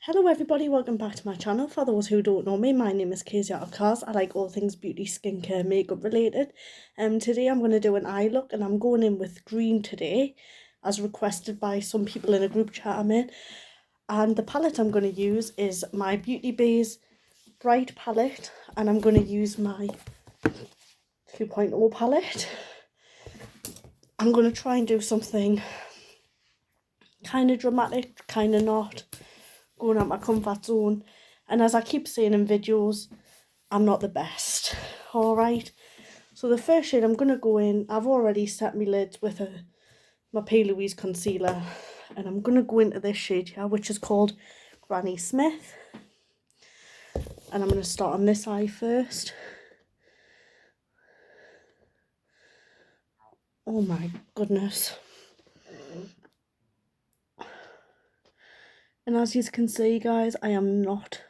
Hello everybody, welcome back to my channel. For those who don't know me, my name is Casey Out of Cars. I like all things beauty, skincare, makeup related. Today I'm going to do an eye look and I'm going in with green today, as requested by some people in a group chat I'm in. And the palette I'm going to use is my Beautybay's Bright palette, and I'm going to use my 2.0 palette. I'm going to try and do something kind of dramatic, kind of not, going out my comfort zone. And as I keep saying in videos, I'm not the best. Alright, so the first shade I'm going to go in, I've already set my lids with my P. Louise concealer, and I'm going to go into this shade here, which is called Granny Smith. And I'm going to start on this eye first. Oh my goodness. And as you can see, guys, I am not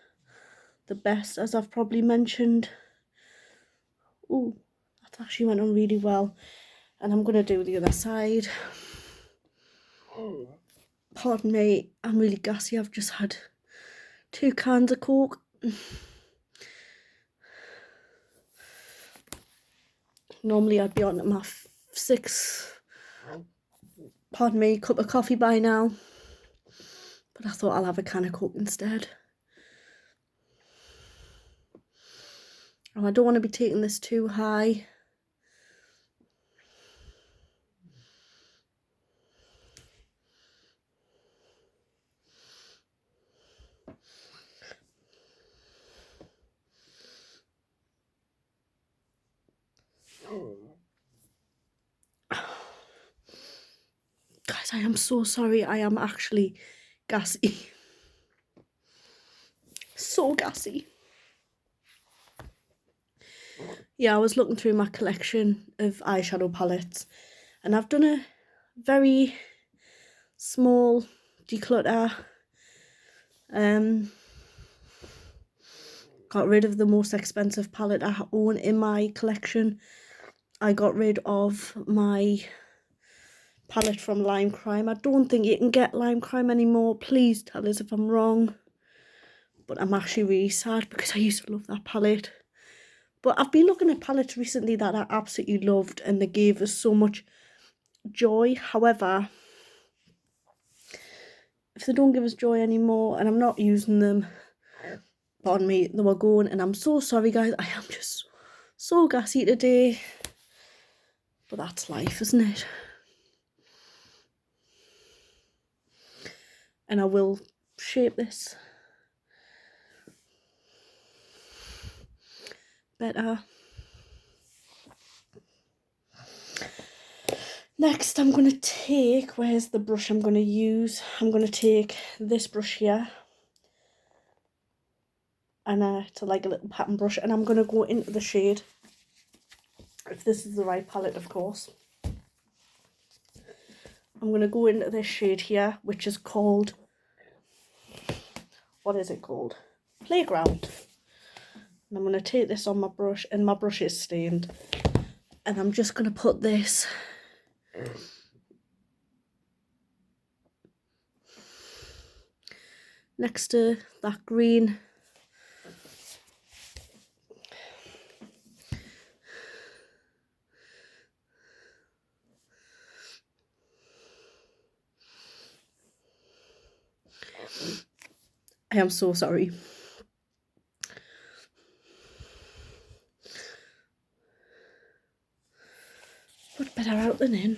the best, as I've probably mentioned. Oh, that actually went on really well. And I'm going to do the other side. Pardon me, I'm really gassy. I've just had 2 cans of Coke. Normally I'd be on my 6th, pardon me, cup of coffee by now. But I thought I'll have a can of Coke instead. And I don't want to be taking this too high. Guys, I am so sorry. I am actually gassy. So gassy. Yeah, I was looking through my collection of eyeshadow palettes, and I've done a very small declutter. Got rid of the most expensive palette I own in my collection. I got rid of my palette from Lime Crime. I don't think you can get Lime Crime anymore. Please tell us if I'm wrong. But I'm actually really sad because I used to love that palette. But I've been looking at palettes recently that I absolutely loved, and they gave us so much joy. However, if they don't give us joy anymore and I'm not using them, pardon me, they were going. And I'm so sorry, guys. I am just so gassy today. But that's life, isn't it? And I will shape this better. Next, I'm going to take, where's the brush I'm going to use? I'm going to take this brush here. And it's like a little pattern brush. And I'm going to go into the shade. If this is the right palette, of course. I'm going to go into this shade here, which is called, what is it called? Playground. And I'm going to take this on my brush, and my brush is stained. And I'm just going to put this next to that green. I am so sorry. But better out than in.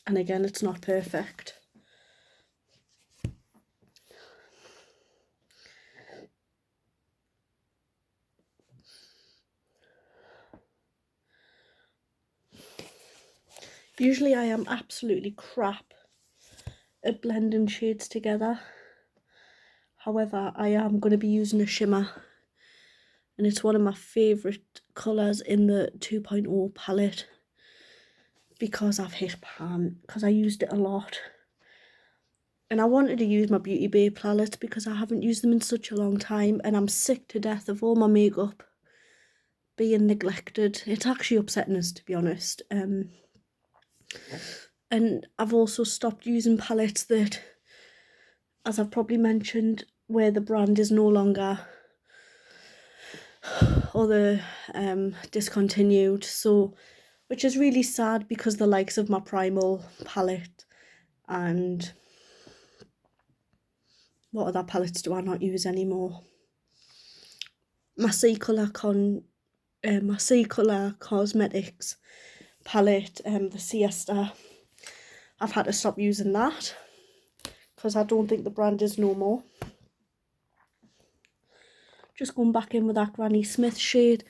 And again, it's not perfect. Usually I am absolutely crap at blending shades together. However, I am going to be using a shimmer, and it's one of my favourite colours in the 2.0 palette because I've hit pan, because I used it a lot. And I wanted to use my Beautybay palette because I haven't used them in such a long time, and I'm sick to death of all my makeup being neglected. It's actually upsetting us, to be honest. And I've also stopped using palettes that, as I've probably mentioned, where the brand is no longer, or the discontinued, so, which is really sad because the likes of my Primal palette and what other palettes do I not use anymore? My Sea Colour Cosmetics palette, the Siesta, I've had to stop using that because I don't think the brand is no more. Just going back in with that Granny Smith shade.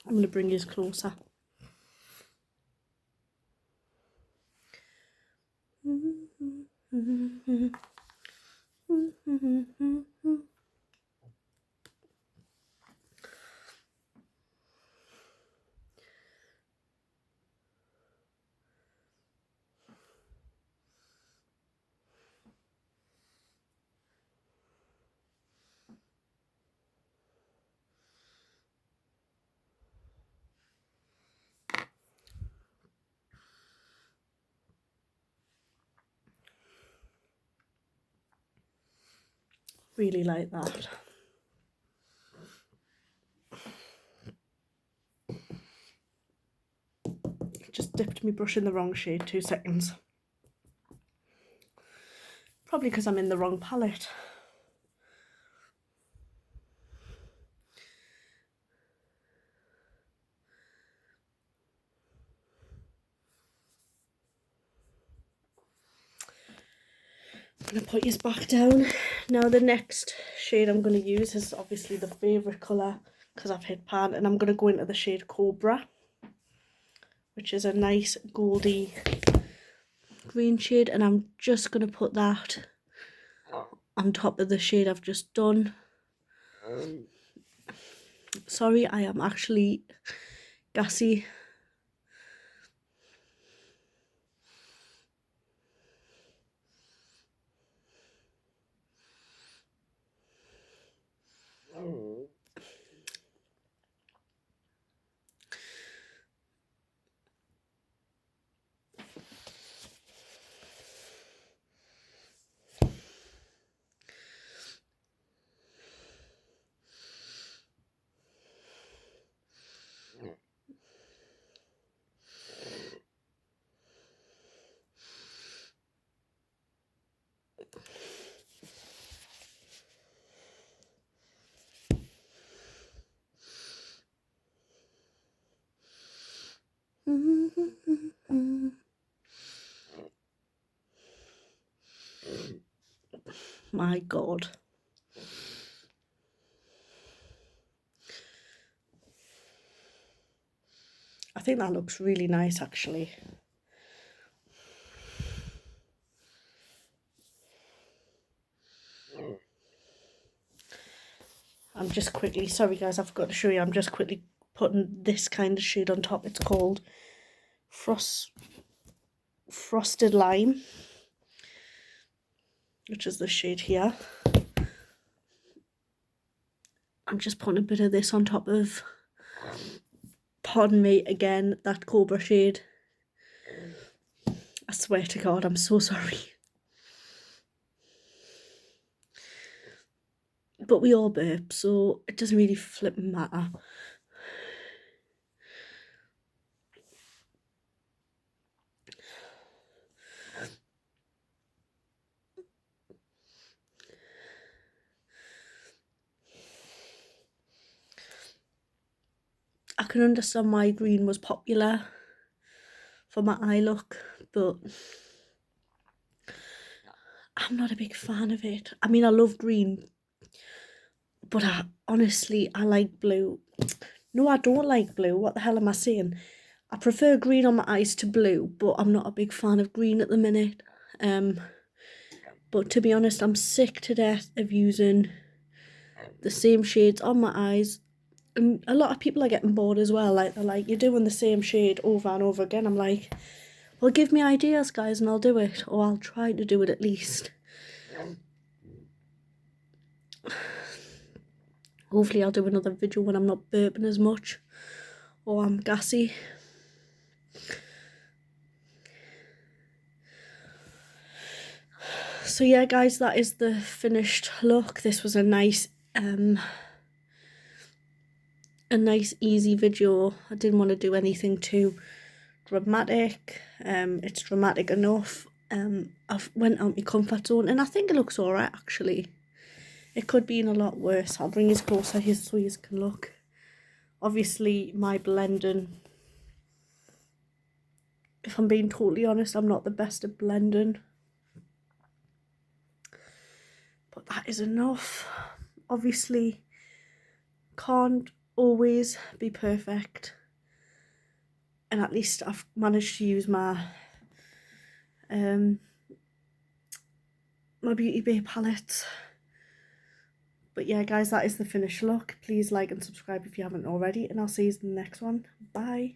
I'm going to bring you closer. Really like that. Just dipped my brush in the wrong shade, 2 seconds. Probably because I'm in the wrong palette. I'm going to put yours back down. Now the next shade I'm going to use is obviously the favourite colour because I've hit pan, and I'm going to go into the shade Cobra, which is a nice goldy green shade, and I'm just going to put that on top of the shade I've just done. Sorry, I am actually gassy. My God. I think that looks really nice actually. I'm just quickly, sorry guys, I forgot to show you, I'm just quickly putting this kind of shade on top. It's called Frosted Lime, which is the shade here. I'm just putting a bit of this on top of, pardon me again, that Cobra shade. I swear to God, I'm so sorry. But we all burp, so it doesn't really flippin' matter. I can understand why green was popular for my eye look, but I'm not a big fan of it. I mean, I love green, but honestly, I like blue. No, I don't like blue. What the hell am I saying? I prefer green on my eyes to blue, but I'm not a big fan of green at the minute. But to be honest, I'm sick to death of using the same shades on my eyes. And a lot of people are getting bored as well. Like, they're like, you're doing the same shade over and over again. I'm like, well, give me ideas, guys, and I'll do it. Or I'll try to do it at least. Hopefully I'll do another video when I'm not burping as much or I'm gassy. So yeah, guys, that is the finished look. This was a nice easy video. I didn't want to do anything too dramatic. It's dramatic enough. I've went out my comfort zone and I think it looks alright actually. It could be in a lot worse. I'll bring it closer here so you can look. Obviously my blending, if I'm being totally honest, I'm not the best at blending. But that is enough. Obviously can't always be perfect. And at least I've managed to use my my Beautybay palette. But yeah, guys, that is the finished look. Please like and subscribe if you haven't already, and I'll see you in the next one. Bye.